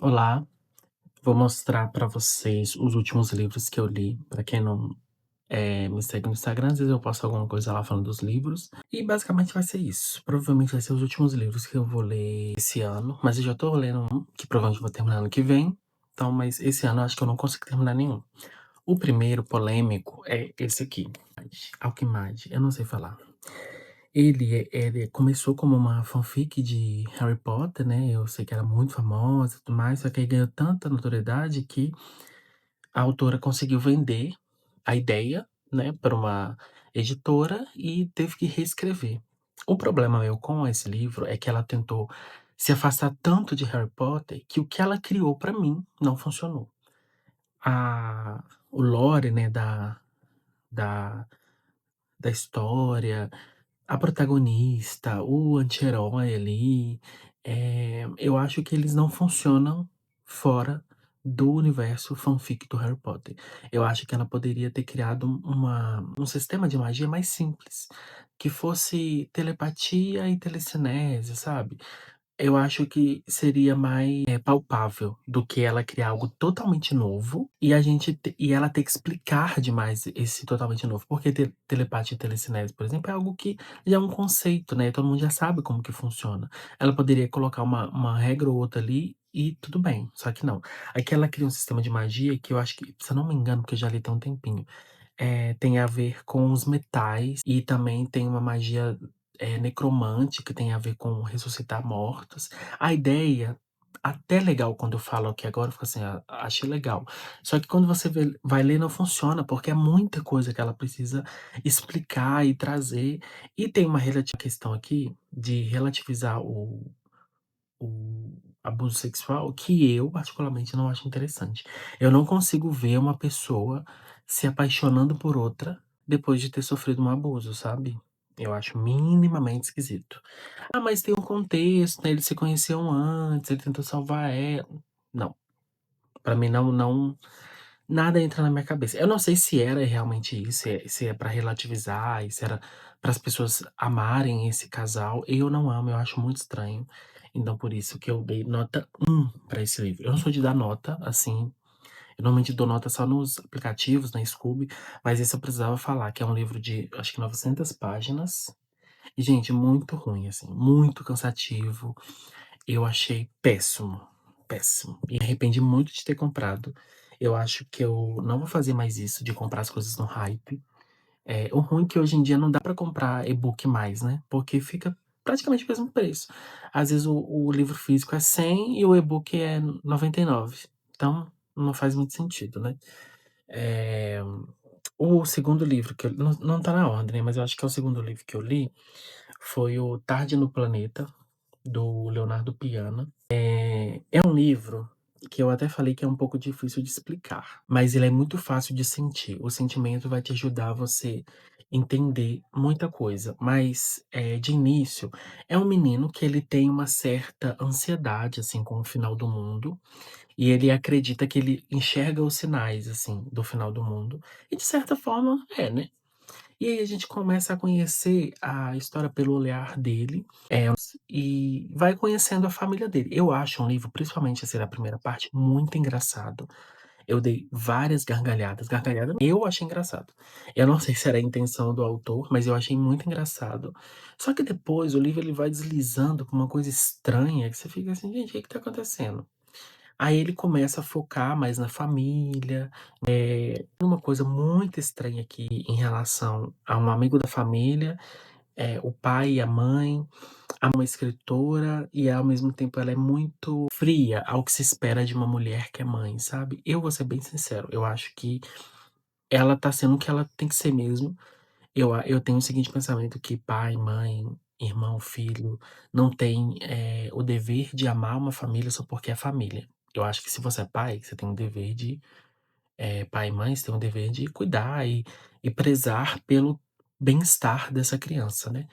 Olá, vou mostrar para vocês os últimos livros que eu li. Para quem não, me segue no Instagram, às vezes eu posto alguma coisa lá falando dos livros. E basicamente vai ser isso. Provavelmente vai ser os últimos livros que eu vou ler esse ano, mas eu já tô lendo um, que provavelmente vou terminar ano que vem. Então, mas esse ano eu acho que eu não consigo terminar nenhum. O primeiro polêmico é esse aqui, Alquimade, eu não sei falar. Ele começou como uma fanfic de Harry Potter, né, eu sei que era muito famosa e tudo mais, só que aí ganhou tanta notoriedade que a autora conseguiu vender a ideia, né, para uma editora e teve que reescrever. O problema meu com esse livro é que ela tentou se afastar tanto de Harry Potter que o que ela criou para mim não funcionou. O lore, né, da da história, a protagonista, o anti-herói ali, eu acho que eles não funcionam fora do universo fanfic do Harry Potter. Eu acho que ela poderia ter criado um sistema de magia mais simples, que fosse telepatia e telecinese, sabe? Eu acho que seria mais, palpável do que ela criar algo totalmente novo e a gente e ela ter que explicar demais esse totalmente novo, porque telepatia e telecinese, por exemplo, é algo que já é um conceito, né, todo mundo já sabe como que funciona. Ela poderia colocar uma regra ou outra ali e tudo bem, só que não. Aqui ela cria um sistema de magia que eu acho que, se eu não me engano, porque eu já li tem um tempinho, tem a ver com os metais e também tem uma magia, necromante, que tem a ver com ressuscitar mortos. A ideia, até legal quando eu falo aqui agora, eu fico assim: "Ah, achei legal". Só que quando você vai ler não funciona, porque é muita coisa que ela precisa explicar e trazer. E tem uma questão aqui de relativizar o abuso sexual, que eu particularmente não acho interessante. Eu não consigo ver uma pessoa se apaixonando por outra depois de ter sofrido um abuso, sabe. Eu acho minimamente esquisito. "Ah, mas tem um contexto, né, eles se conheciam antes, ele tentou salvar ela". Não, pra mim não nada entra na minha cabeça. Eu não sei se era realmente isso, se é pra relativizar e se era para as pessoas amarem esse casal. Eu não amo, eu acho muito estranho. Então por isso que eu dei nota 1 pra esse livro. Eu não sou de dar nota, assim, eu normalmente dou nota só nos aplicativos, na Scoob, mas esse eu precisava falar, que é um livro de acho que 900 páginas. E, gente, muito ruim, assim, muito cansativo. Eu achei péssimo, péssimo. E me arrependi muito de ter comprado. Eu acho que eu não vou fazer mais isso de comprar as coisas no hype. O ruim é que hoje em dia não dá pra comprar e-book mais, né, porque fica praticamente o mesmo preço. Às vezes o livro físico é 100 e o e-book é 99. Então não faz muito sentido, né. Eh, o segundo livro que eu não tá na ordem, né, mas eu acho que é o segundo livro que eu li, foi o Tarde no Planeta, do Leonardo Piana. É um livro que eu até falei que é um pouco difícil de explicar, mas ele é muito fácil de sentir. O sentimento vai te ajudar a você entender muita coisa, mas, de início, é um menino que ele tem uma certa ansiedade, assim, com o final do mundo, e ele acredita que ele enxerga os sinais, assim, do final do mundo, e de certa forma é, né. E aí a gente começa a conhecer a história pelo olhar dele, e vai conhecendo a família dele. Eu acho um livro, principalmente, assim, na primeira parte, muito engraçado. Eu dei várias gargalhadas, gargalhada eu achei engraçado. Eu não sei se era a intenção do autor, mas eu achei muito engraçado. Só que depois o livro ele vai deslizando pra uma coisa estranha que você fica assim: "Gente, o que que tá acontecendo?". Aí ele começa a focar mais na família, uma coisa muito estranha aqui em relação a um amigo da família, o pai e a mãe, uma escritora e ao mesmo tempo ela é muito fria ao que se espera de uma mulher que é mãe, sabe. Eu vou ser bem sincero, eu acho que ela tá sendo o que ela tem que ser mesmo. Eu tenho o seguinte pensamento que pai, mãe, irmão, filho, não tem, o dever de amar uma família só porque é família. Eu acho que se você é pai, você tem o dever de pai e mãe, você tem o dever de cuidar e prezar pelo bem-estar dessa criança, né.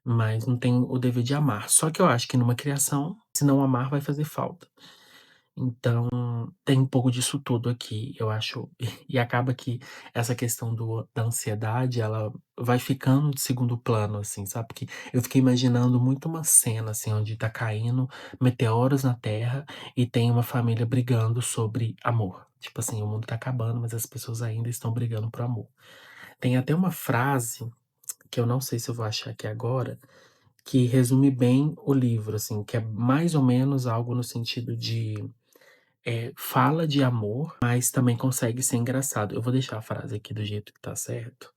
Mas não tem o dever de amar. Só que eu acho que numa criação, se não amar vai fazer falta. Então, tem um pouco disso tudo aqui, eu acho. E acaba que essa questão da ansiedade, ela vai ficando de segundo plano, assim, sabe, porque eu fiquei imaginando muito uma cena, assim, onde tá caindo meteoros na Terra e tem uma família brigando sobre amor. Tipo assim, o mundo tá acabando, mas as pessoas ainda estão brigando por amor. Tem até uma frase, que eu não sei se eu vou achar aqui agora, que resume bem o livro, assim, que é mais ou menos algo no sentido de fala de amor, mas também consegue ser engraçado. Eu vou deixar a frase aqui do jeito que tá certo,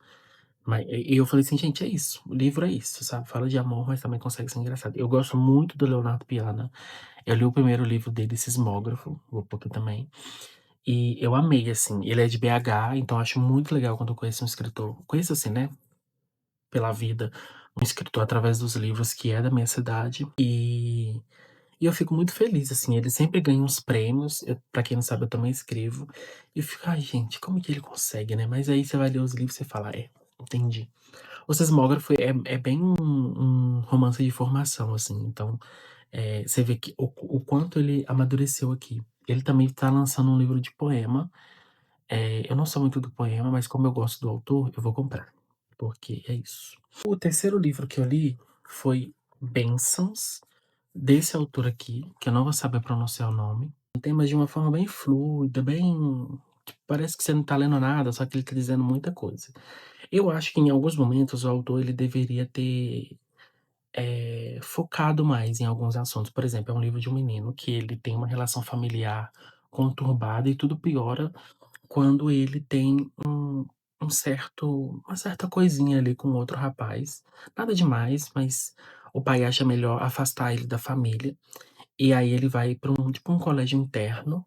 e eu falei assim: "Gente, é isso, o livro é isso, sabe, fala de amor, mas também consegue ser engraçado". Eu gosto muito do Leonardo Piana, eu li o primeiro livro dele, Sismógrafo, vou pôr aqui também, e eu amei, assim. Ele é de BH, então acho muito legal quando eu conheço um escritor conheço assim, né, pela vida, um escritor através dos livros que é da minha cidade, e eu fico muito feliz, assim, ele sempre ganha uns prêmios, pra quem não sabe eu também escrevo, e eu fico: "Ai gente, como que ele consegue, né?". Mas aí você vai ler os livros e você fala: "É, entendi". O Sismógrafo é bem um romance de formação, assim, então, você vê que o quanto ele amadureceu aqui. Ele também tá lançando um livro de poema, eu não sou muito do poema, mas como eu gosto do autor, eu vou comprar, porque é isso. O terceiro livro que eu li foi Bênçãos, desse autor aqui, que eu não vou saber pronunciar o nome. Tem, mas de uma forma bem fluida, bem tipo, parece que você não tá lendo nada, só que ele tá dizendo muita coisa. Eu acho que em alguns momentos o autor ele deveria ter, focado mais em alguns assuntos. Por exemplo, é um livro de um menino que ele tem uma relação familiar conturbada e tudo piora quando ele tem uma certa coisinha ali com outro rapaz. Nada demais, mas o pai acha melhor afastar ele da família. E aí ele vai para um colégio interno,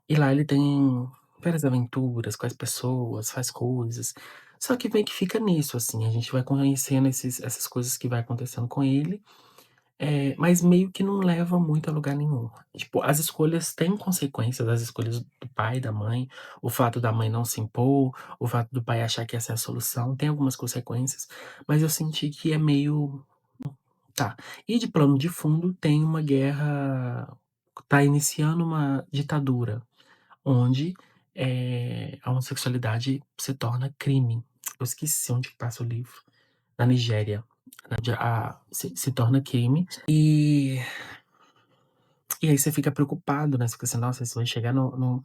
e lá ele tem várias aventuras com as pessoas, faz coisas. Só que meio que fica nisso, assim, a gente vai conhecendo essas coisas que vai acontecendo com ele, mas meio que não leva muito a lugar nenhum. Tipo, as escolhas têm consequências, as escolhas do pai, da mãe, o fato da mãe não se impor, o fato do pai achar que essa é a solução, tem algumas consequências, mas eu senti que é meio tá. E de plano de fundo tem uma guerra, tá iniciando uma ditadura, onde, a homossexualidade se torna crime. Eu esqueci onde que passa o livro. Na Nigéria, onde se torna crime, e aí você fica preocupado, né, você fica assim: "Nossa, isso vai chegar no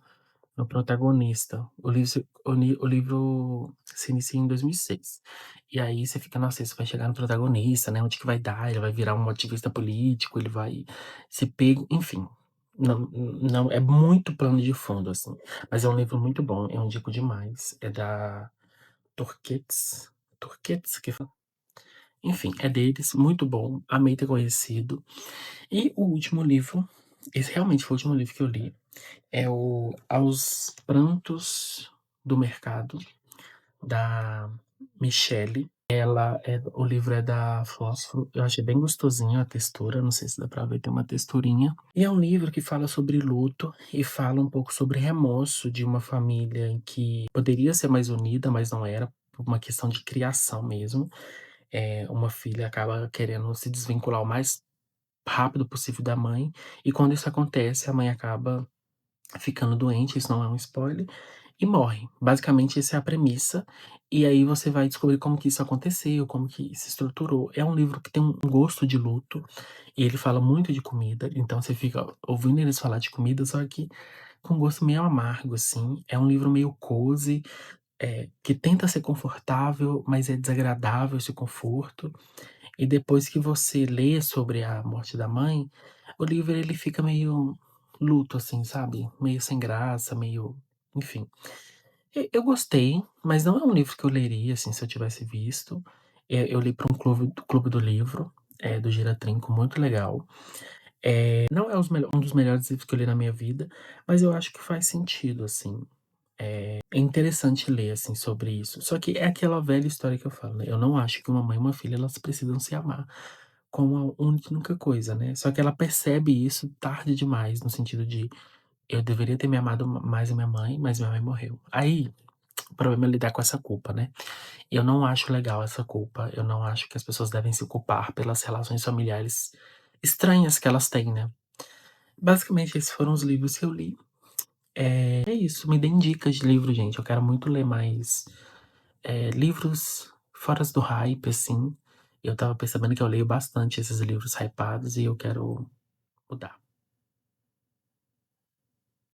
protagonista". O livro se inicia em 2006. E aí você fica: "Nossa, isso vai chegar no protagonista, né, onde que vai dar? Ele vai virar um ativista político, ele vai ser pego", enfim. Não é muito plano de fundo, assim, mas é um livro muito bom, eu indico demais. É da Turquets que fala? Enfim, é deles, muito bom, amei ter conhecido. E o último livro, esse realmente foi o último livro que eu li, é o Aos Prantos do Mercado, da Michele. O livro é da Fósforo, eu achei bem gostosinho a textura, não sei se dá pra ver, tem uma texturinha. E é um livro que fala sobre luto e fala um pouco sobre remorso de uma família em que poderia ser mais unida, mas não era, por uma questão de criação mesmo. Uma filha acaba querendo se desvincular o mais rápido possível da mãe, e quando isso acontece, a mãe acaba ficando doente, isso não é um spoiler, e morre. Basicamente essa é a premissa, e aí você vai descobrir como que isso aconteceu, como que se estruturou. É um livro que tem um gosto de luto, e ele fala muito de comida, então você fica ouvindo eles falar de comida, só que com gosto meio amargo, assim. É um livro meio cozy, que tenta ser confortável, mas é desagradável esse conforto. E depois que você lê sobre a morte da mãe, o livro ele fica meio luto, assim, sabe, meio sem graça, meio enfim. Eu gostei, mas não é um livro que eu leria, assim, se eu tivesse visto. Eu li para um clube do livro, do Giratrinco, muito legal. Não é um dos melhores livros que eu li na minha vida, mas eu acho que faz sentido, assim. É interessante ler, assim, sobre isso. Só que é aquela velha história que eu falo, né, eu não acho que uma mãe e uma filha elas precisam se amar como a única coisa, né. Só que ela percebe isso tarde demais, no sentido de: "Eu deveria ter me amado mais a minha mãe, mas minha mãe morreu". Aí, o problema é lidar com essa culpa, né. Eu não acho legal essa culpa, eu não acho que as pessoas devem se culpar pelas relações familiares estranhas que elas têm, né. basicamente esses foram os livros que eu li. É isso, me deem dicas de livro, gente, eu quero muito ler mais, livros fora do hype, assim. Eu estava percebendo que eu leio bastante esses livros hypados e eu quero mudar.